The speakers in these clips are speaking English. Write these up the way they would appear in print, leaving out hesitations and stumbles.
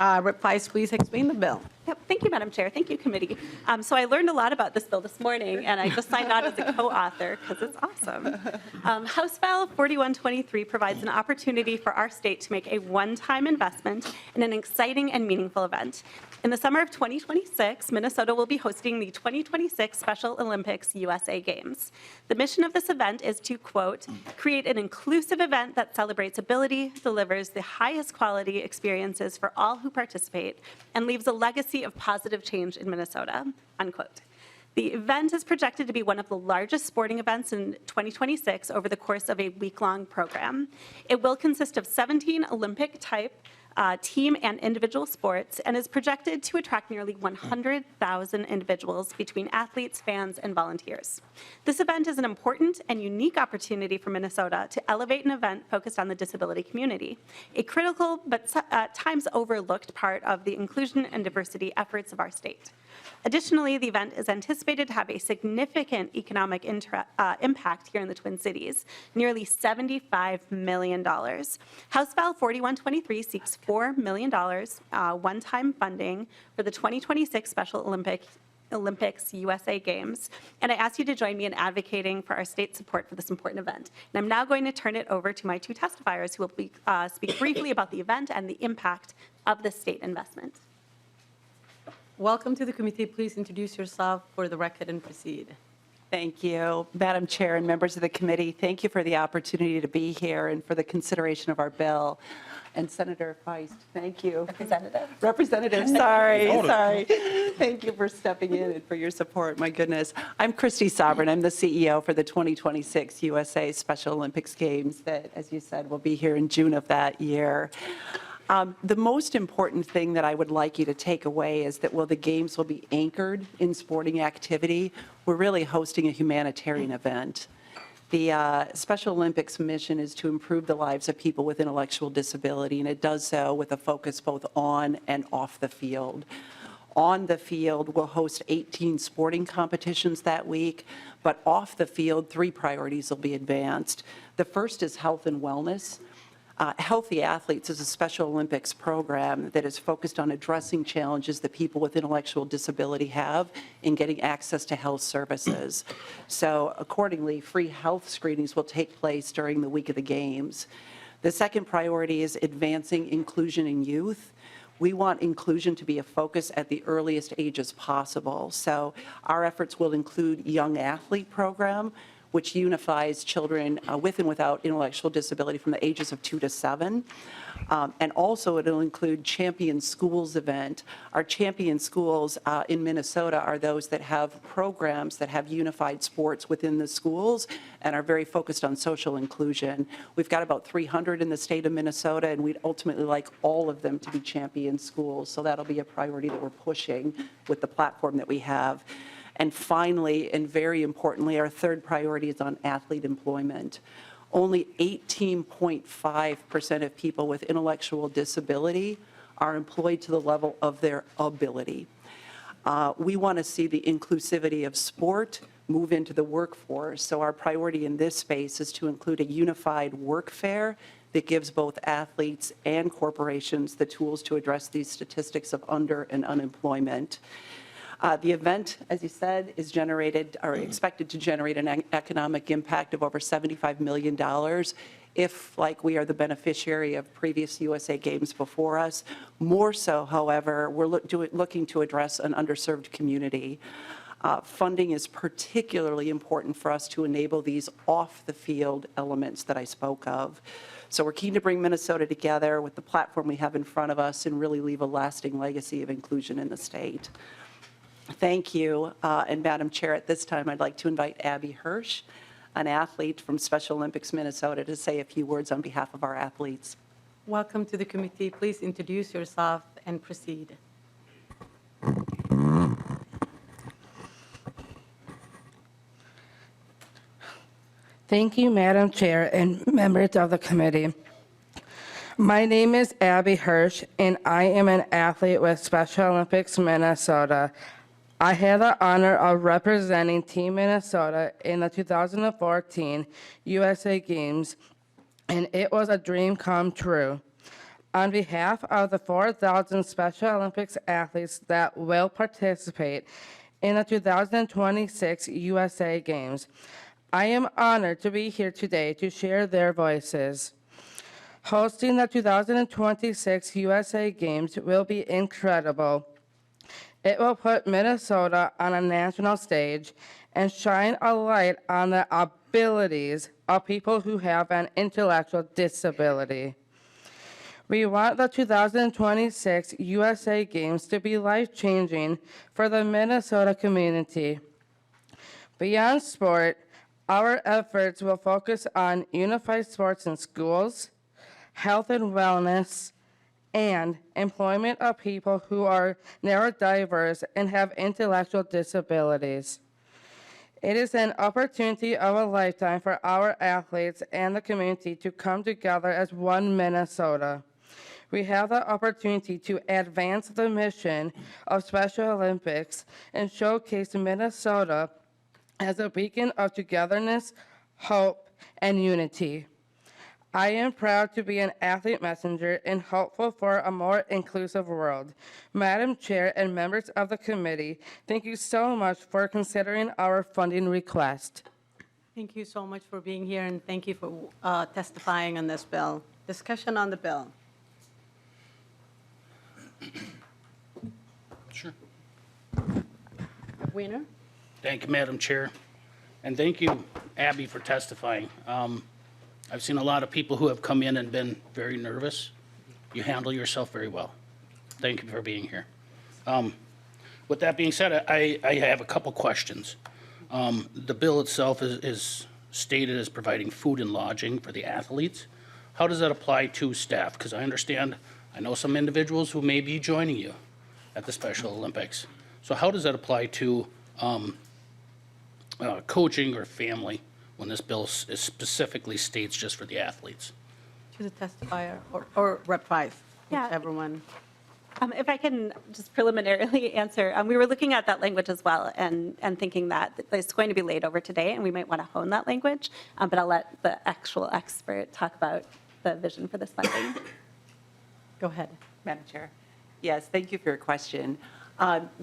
Rep. Weiss, please explain the bill. Yep. Thank you, Madam Chair. Thank you, committee. So I learned a lot about this bill this morning, and I just signed on as a co-author because it's awesome. House File 4123 provides an opportunity for our state to make a one-time investment in an exciting and meaningful event. In the summer of 2026, Minnesota will be hosting the 2026 Special Olympics USA Games. The mission of this event is to, quote, create an inclusive event that celebrates ability, delivers the highest quality experiences for all who participate, and leaves a legacy of positive change in Minnesota, unquote. The event is projected to be one of the largest sporting events in 2026 over the course of a week-long program. It will consist of 17 Olympic-type team and individual sports and is projected to attract nearly 100,000 individuals between athletes, fans, and volunteers. This event is an important and unique opportunity for Minnesota to elevate an event focused on the disability community, a critical but at times overlooked part of the inclusion and diversity efforts of our state. Additionally, the event is anticipated to have a significant economic impact here in the Twin Cities, nearly $75 million. House File 4123 seeks $4 million one-time funding for the 2026 Special Olympics USA Games, and I ask you to join me in advocating for our state's support for this important event. And I'm now going to turn it over to my two testifiers who will speak briefly about the event and the impact of the state investment. Welcome to the committee. Please introduce yourself for the record and proceed. Thank you, Madam Chair and members of the committee. Thank you for the opportunity to be here and for the consideration of our bill. And Senator Feist, thank you. Representative, sorry. Thank you for stepping in and for your support. My goodness. I'm Christy Sobran. I'm the CEO for the 2026 USA Special Olympics Games that, as you said, will be here in June of that year. The most important thing that I would like you to take away is that while the Games will be anchored in sporting activity, we're really hosting a humanitarian event. The Special Olympics mission is to improve the lives of people with intellectual disability, and it does so with a focus both on and off the field. On the field, we'll host 18 sporting competitions that week, but off the field, 3 priorities will be advanced. The first is health and wellness. Healthy Athletes is a Special Olympics program that is focused on addressing challenges that people with intellectual disability have in getting access to health services. So accordingly, free health screenings will take place during the week of the Games. The second priority is advancing inclusion in youth. We want inclusion to be a focus at the earliest ages possible. So our efforts will include Young Athlete Program, which unifies children with and without intellectual disability from the ages of 2 to 7. And also it'll include Champion Schools event. Our Champion Schools in Minnesota are those that have programs that have unified sports within the schools and are very focused on social inclusion. We've got about 300 in the state of Minnesota, and we'd ultimately like all of them to be Champion Schools. So that'll be a priority that we're pushing with the platform that we have. And finally, and very importantly, our third priority is on athlete employment. Only 18.5% of people with intellectual disability are employed to the level of their ability. We want to see the inclusivity of sport move into the workforce. So our priority in this space is to include a unified work fair that gives both athletes and corporations the tools to address these statistics of under and unemployment. The event, as you said, is generated or expected to generate an economic impact of over $75 million if, like we are the beneficiary of previous USA Games before us. More so, however, we're looking to address an underserved community. Funding is particularly important for us to enable these off-the-field elements that I spoke of. So we're keen to bring Minnesota together with the platform we have in front of us and really leave a lasting legacy of inclusion in the state. Thank you. And Madam Chair, at this time, I'd like to invite Abby Hirsch, an athlete from Special Olympics Minnesota, to say a few words on behalf of our athletes. Welcome to the committee. Please introduce yourself and proceed. Thank you, Madam Chair and members of the committee. My name is Abby Hirsch, and I am an athlete with Special Olympics Minnesota. I had the honor of representing Team Minnesota in the 2014 USA Games, and it was a dream come true. On behalf of the 4,000 Special Olympics athletes that will participate in the 2026 USA Games, I am honored to be here today to share their voices. Hosting the 2026 USA Games will be incredible. It will put Minnesota on a national stage and shine a light on the abilities of people who have an intellectual disability. We want the 2026 USA Games to be life-changing for the Minnesota community. Beyond sport, our efforts will focus on unified sports in schools, health and wellness, and employment of people who are neurodiverse and have intellectual disabilities. It is an opportunity of a lifetime for our athletes and the community to come together as one Minnesota. We have the opportunity to advance the mission of Special Olympics and showcase Minnesota as a beacon of togetherness, hope, and unity. I am proud to be an athlete messenger and hopeful for a more inclusive world. Madam Chair and members of the committee, thank you so much for considering our funding request. Thank you so much for being here, and thank you for testifying on this bill. Discussion on the bill. Sure. Weiner? Thank you, Madam Chair. And thank you, Abby, for testifying. I've seen a lot of people who have come in and been very nervous. You handle yourself very well. Thank you for being here. With that being said, I have a couple questions. The bill itself is stated as providing food and lodging for the athletes. How does that apply to staff? Because I know some individuals who may be joining you at the Special Olympics. So how does that apply to coaching or family when this bill is specifically states just for the athletes? To the testifier or Rep. 5, Yeah. whichever one. If I can just preliminarily answer, we were looking at that language as well and thinking that it's going to be laid over today and we might want to hone that language, but I'll let the actual expert talk about the vision for this funding. Go ahead. Madam Chair. Yes, thank you for your question.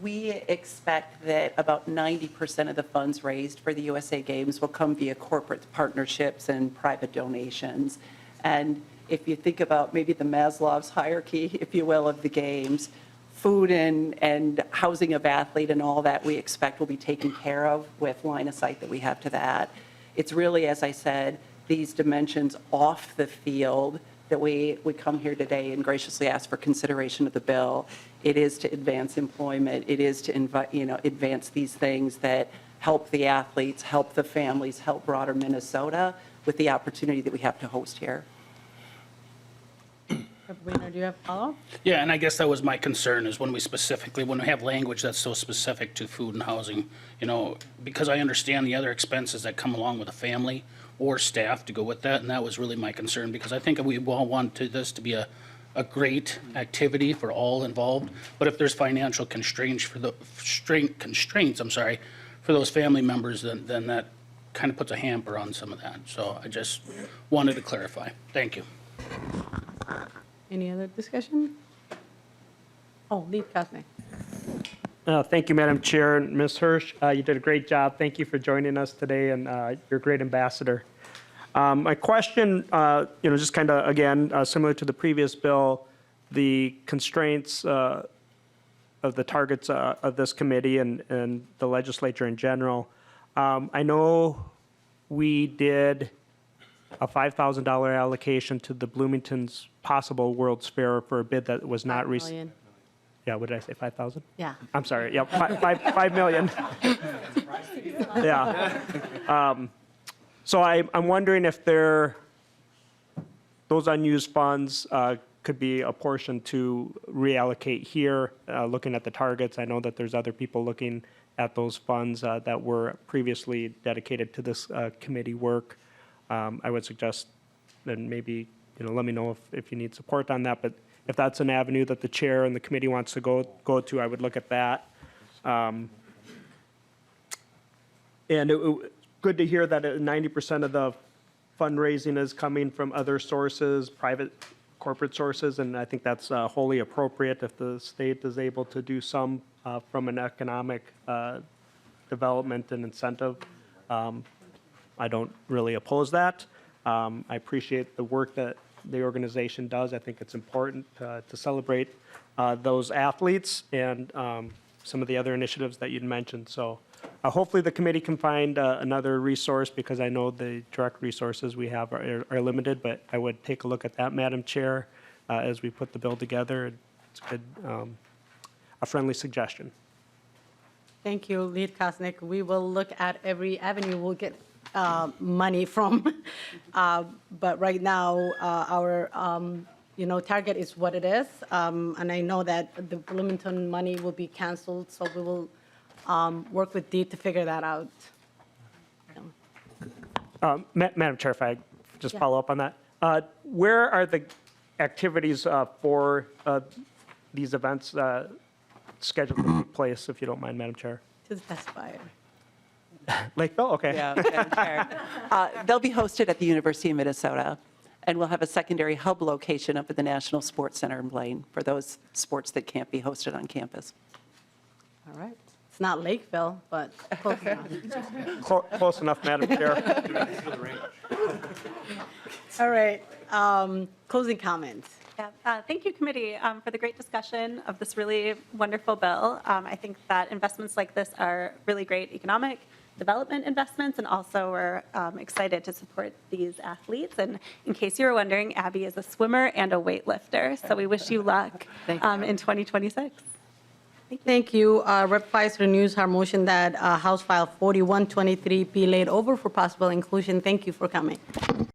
We expect that about 90% of the funds raised for the USA Games will come via corporate partnerships and private donations. And if you think about maybe the Maslow's hierarchy, if you will, of the Games, food and housing of athlete and all that we expect will be taken care of with line of sight that we have to that. It's really, as I said, these dimensions off the field that we come here today and graciously ask for consideration of the bill. It is to advance employment. It is to advance these things that help the athletes, help the families, help broader Minnesota with the opportunity that we have to host here. Rep. Weiner, do you have a follow-up? Yeah, and I guess that was my concern is when we have language that's so specific to food and housing, because I understand the other expenses that come along with a family or staff to go with that, and that was really my concern because I think we all want this to be a great activity for all involved, but if there's financial constraints for those family members, then that kind of puts a hamper on some of that. So I just wanted to clarify. Thank you. Any other discussion? Oh, Lead Cosney. Thank you, Madam Chair. And Ms. Hirsch, you did a great job. Thank you for joining us today, and you're a great ambassador. My question, just kind of, again, similar to the previous bill, the constraints of the targets of this committee and the legislature in general. I know we did a $5,000 allocation to the Bloomington's possible World's Fair for a bid that was not received. Million. Yeah, what did I say, 5,000? Yeah. I'm sorry, yeah, 5 million. Yeah. So I'm wondering if those unused funds could be apportioned to reallocate here, looking at the targets. I know that there's other people looking at those funds that were previously dedicated to this committee work. I would suggest, and maybe, let me know if you need support on that, but if that's an avenue that the chair and the committee wants to go to, I would look at that. And good to hear that 90% of the fundraising is coming from other sources, private corporate sources, and I think that's wholly appropriate if the state is able to do some from an economic development and incentive. I don't really oppose that. I appreciate the work that the organization does. I think it's important to celebrate those athletes and some of the other initiatives that you'd mentioned. So hopefully the committee can find another resource, because I know the direct resources we have are limited, but I would take a look at that, Madam Chair, as we put the bill together. It's a good, a friendly suggestion. Thank you, Lead Kosnick. We will look at every avenue we'll get money from. But right now, our target is what it is. And I know that the Bloomington money will be canceled, so we will work with Dee to figure that out. Madam Chair, if I just Yeah. follow up on that. Where are the activities for these events scheduled to take place, if you don't mind, Madam Chair? To the testifier. Yeah, Lakeville? Okay. Madam Chair. They'll be hosted at the University of Minnesota, and we'll have a secondary hub location up at the National Sports Center in Blaine for those sports that can't be hosted on campus. All right. It's not Lakeville, but close enough. Close enough, Madam Chair. All right. Closing comments. Yeah, thank you, committee, for the great discussion of this really wonderful bill. I think that investments like this are really great economic development investments, and also we're excited to support these athletes. And in case you were wondering, Abby is a swimmer and a weightlifter, so we wish you luck Thank you. in 2026. Thank you. Rep. Weiss renews her motion that House File 4123 be laid over for possible inclusion. Thank you for coming.